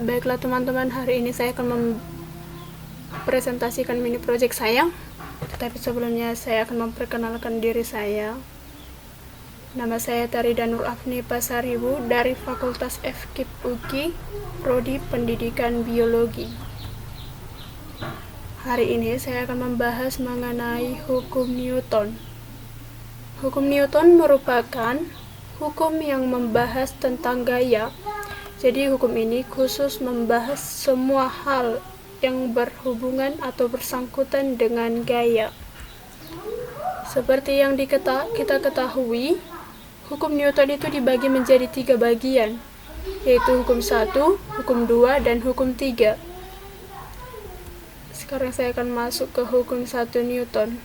Baiklah teman-teman, hari ini saya akan mempresentasikan mini project saya. Tetapi sebelumnya saya akan memperkenalkan diri saya. Nama saya Tarida Nur Afni Pasaribu dari Fakultas FKIP UGI, Prodi Pendidikan Biologi. Hari ini saya akan membahas mengenai hukum Newton. Hukum Newton merupakan hukum yang membahas tentang gaya. Jadi hukum ini khusus membahas semua hal yang berhubungan atau bersangkutan dengan gaya. Seperti yang kita ketahui, hukum Newton itu dibagi menjadi 3 bagian, yaitu hukum 1, hukum 2, dan hukum 3. Sekarang saya akan masuk ke hukum 1 Newton.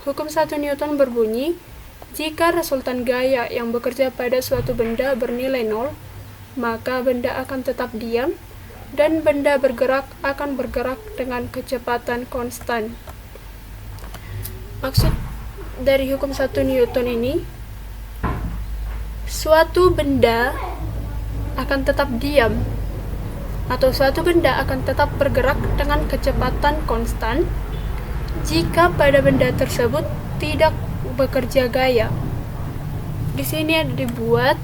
Hukum 1 Newton berbunyi, jika resultan gaya yang bekerja pada suatu benda bernilai 0, maka benda akan tetap diam, dan benda bergerak akan bergerak dengan kecepatan konstan. Maksud dari hukum 1 Newton ini, suatu benda akan tetap diam, atau suatu benda akan tetap bergerak dengan kecepatan konstan jika pada benda tersebut tidak bekerja gaya. Di sini ada dibuat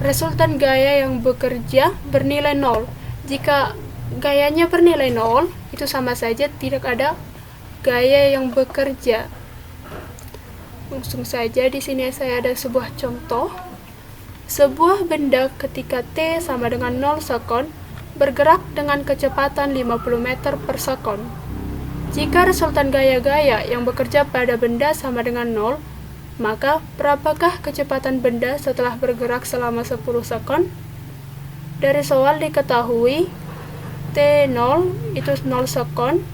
resultan gaya yang bekerja bernilai 0. Jika gayanya bernilai 0, itu sama saja tidak ada gaya yang bekerja. Langsung saja di sini saya ada sebuah contoh. Sebuah benda ketika T sama dengan 0 sekon bergerak dengan kecepatan 50 meter per sekon. Jika resultan gaya-gaya yang bekerja pada benda sama dengan 0, maka berapakah kecepatan benda setelah bergerak selama 10 sekon? Dari soal diketahui T0 itu 0 sekon,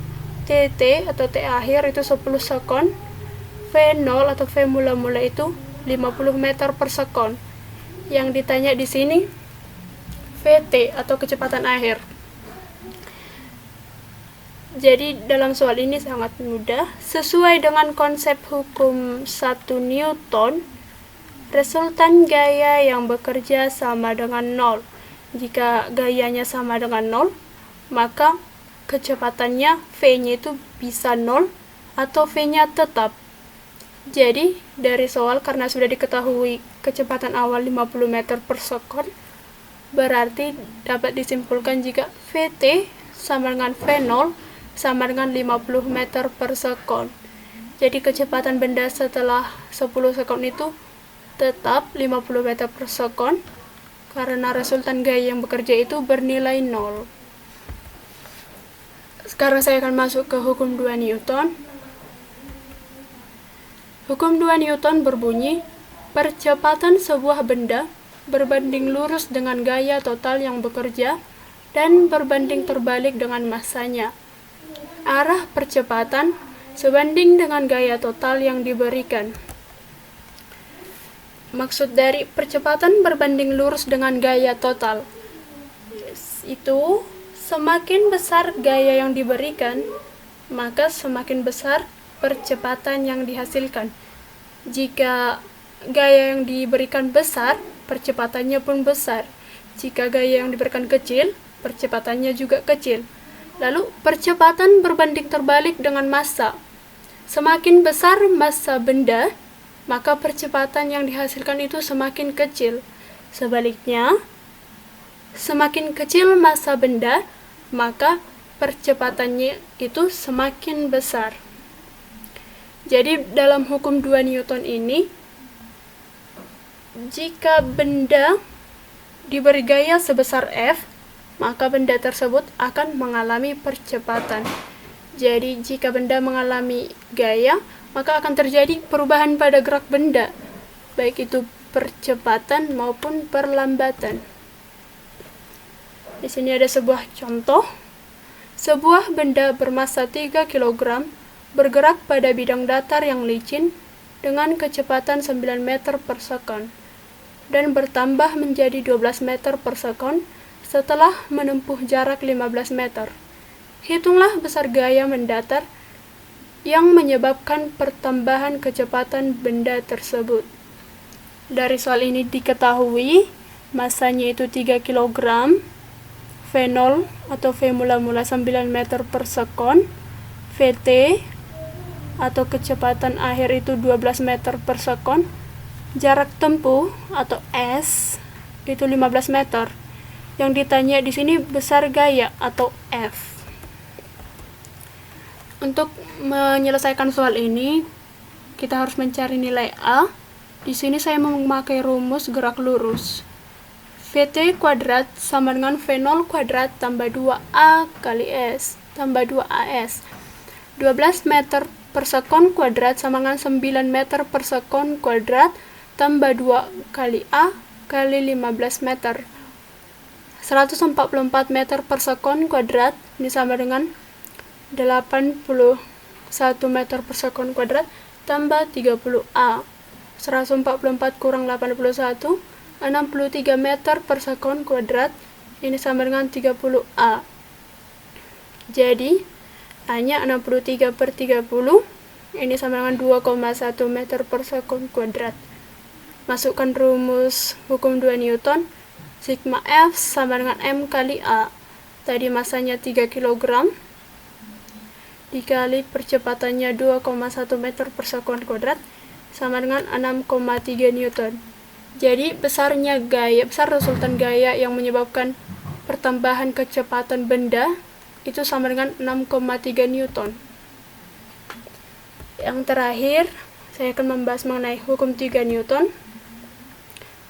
TT atau T akhir itu 10 sekon, V0 atau V mula-mula itu 50 meter per sekon. Yang ditanya di sini VT atau kecepatan akhir. Jadi dalam soal ini sangat mudah. Sesuai dengan konsep hukum 1 Newton, resultan gaya yang bekerja sama dengan 0. Jika gayanya sama dengan 0, maka kecepatannya V-nya itu bisa 0 atau V-nya tetap. Jadi dari soal karena sudah diketahui kecepatan awal 50 meter per sekon, berarti dapat disimpulkan jika VT sama dengan V0 sama dengan 50 meter per sekon. Jadi kecepatan benda setelah 10 sekon itu tetap 50 meter per sekon karena resultan gaya yang bekerja itu bernilai 0. Sekarang saya akan masuk ke hukum 2 Newton. Hukum 2 Newton berbunyi, percepatan sebuah benda berbanding lurus dengan gaya total yang bekerja dan berbanding terbalik dengan massanya. Arah percepatan sebanding dengan gaya total yang diberikan. Maksud dari percepatan berbanding lurus dengan gaya total itu semakin besar gaya yang diberikan, maka semakin besar percepatan yang dihasilkan. Jika gaya yang diberikan besar, percepatannya pun besar. Jika gaya yang diberikan kecil, percepatannya juga kecil. Lalu percepatan berbanding terbalik dengan massa. Semakin besar massa benda, maka percepatan yang dihasilkan itu semakin kecil. Sebaliknya, semakin kecil massa benda, maka percepatannya itu semakin besar. Jadi dalam hukum 2 Newton ini, jika benda diberi gaya sebesar F, maka benda tersebut akan mengalami percepatan. Jadi jika benda mengalami gaya, maka akan terjadi perubahan pada gerak benda, baik itu percepatan maupun perlambatan. Di sini ada sebuah contoh. Sebuah benda bermassa 3 kg bergerak pada bidang datar yang licin dengan kecepatan 9 meter per sekon dan bertambah menjadi 12 meter per sekon setelah menempuh jarak 15 meter. Hitunglah besar gaya mendatar yang menyebabkan pertambahan kecepatan benda tersebut. Dari soal ini diketahui massanya itu 3 kg V0 atau V mula-mula 9 meter per sekon, VT atau kecepatan akhir itu 12 meter per sekon, jarak tempuh atau S itu 15 meter. Yang ditanya di sini besar gaya atau F. Untuk menyelesaikan soal ini, kita harus mencari nilai A. Di sini saya memakai rumus gerak lurus. VT kuadrat sama dengan V0 kuadrat tambah 2A kali S tambah 2AS. 12 meter per sekon kuadrat sama dengan 9 meter per sekon kuadrat tambah 2 kali A kali 15 meter. 144 meter per sekon kuadrat ini sama dengan 81 meter per sekon kuadrat tambah 30A. 144 kurang 81, 63 meter per sekon kuadrat ini sama dengan 30A. Jadi A-nya 63 per 30 ini sama dengan 2,1 meter per sekon kuadrat. Masukkan rumus hukum 2 Newton. Sigma F sama dengan M kali A. Tadi masanya 3 kg dikali percepatannya 2,1 meter per sekon kuadrat sama dengan 6,3 Newton. Jadi besar resultan gaya yang menyebabkan pertambahan kecepatan benda itu sama dengan 6,3 Newton. Yang terakhir, saya akan membahas mengenai hukum 3 Newton.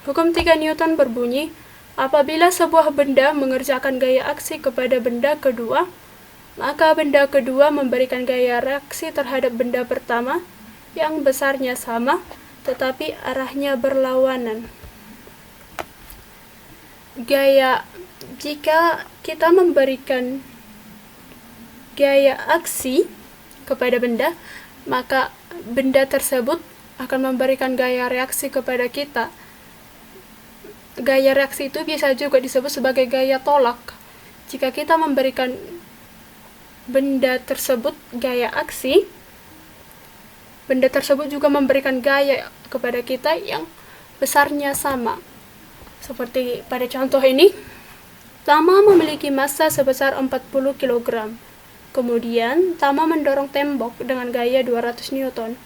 Hukum 3 Newton berbunyi, apabila sebuah benda mengerjakan gaya aksi kepada benda kedua, maka benda kedua memberikan gaya reaksi terhadap benda pertama yang besarnya sama, tetapi arahnya berlawanan. Jika kita memberikan gaya aksi kepada benda, maka benda tersebut akan memberikan gaya reaksi kepada kita. Gaya reaksi itu bisa juga disebut sebagai gaya tolak. Jika kita memberikan benda tersebut gaya aksi, benda tersebut juga memberikan gaya kepada kita yang besarnya sama. Seperti pada contoh ini, Tama memiliki massa sebesar 40 kg. Kemudian, Tama mendorong tembok dengan gaya 200 Newton.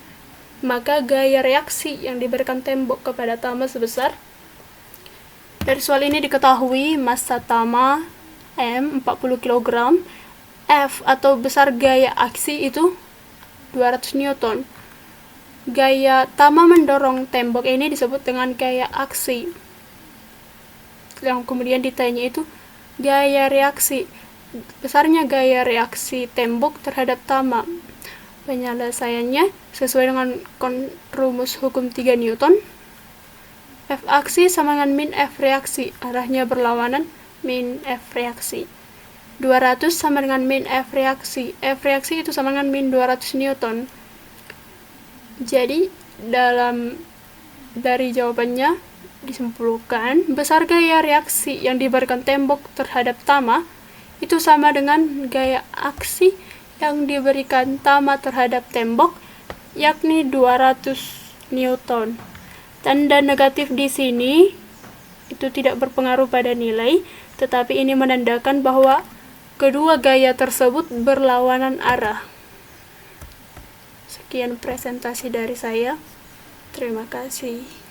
Maka gaya reaksi yang diberikan tembok kepada Tama sebesar, dari soal ini diketahui massa Tama M 40 kg, F atau besar gaya aksi itu 200 Newton. Gaya Tama mendorong tembok ini disebut dengan gaya aksi. Yang kemudian ditanya itu gaya reaksi. Besarnya gaya reaksi tembok terhadap Tama. Penyelesaiannya sesuai dengan rumus hukum 3 Newton. F aksi sama dengan min F reaksi. Arahnya berlawanan, min F reaksi. 200 sama dengan min F reaksi. F reaksi itu sama dengan min 200 Newton. Jadi, dari jawabannya disimpulkan, besar gaya reaksi yang diberikan tembok terhadap Tama itu sama dengan gaya aksi yang diberikan Tama terhadap tembok, yakni 200 Newton. Tanda negatif di sini itu tidak berpengaruh pada nilai, tetapi ini menandakan bahwa kedua gaya tersebut berlawanan arah. Sekian presentasi dari saya. Terima kasih.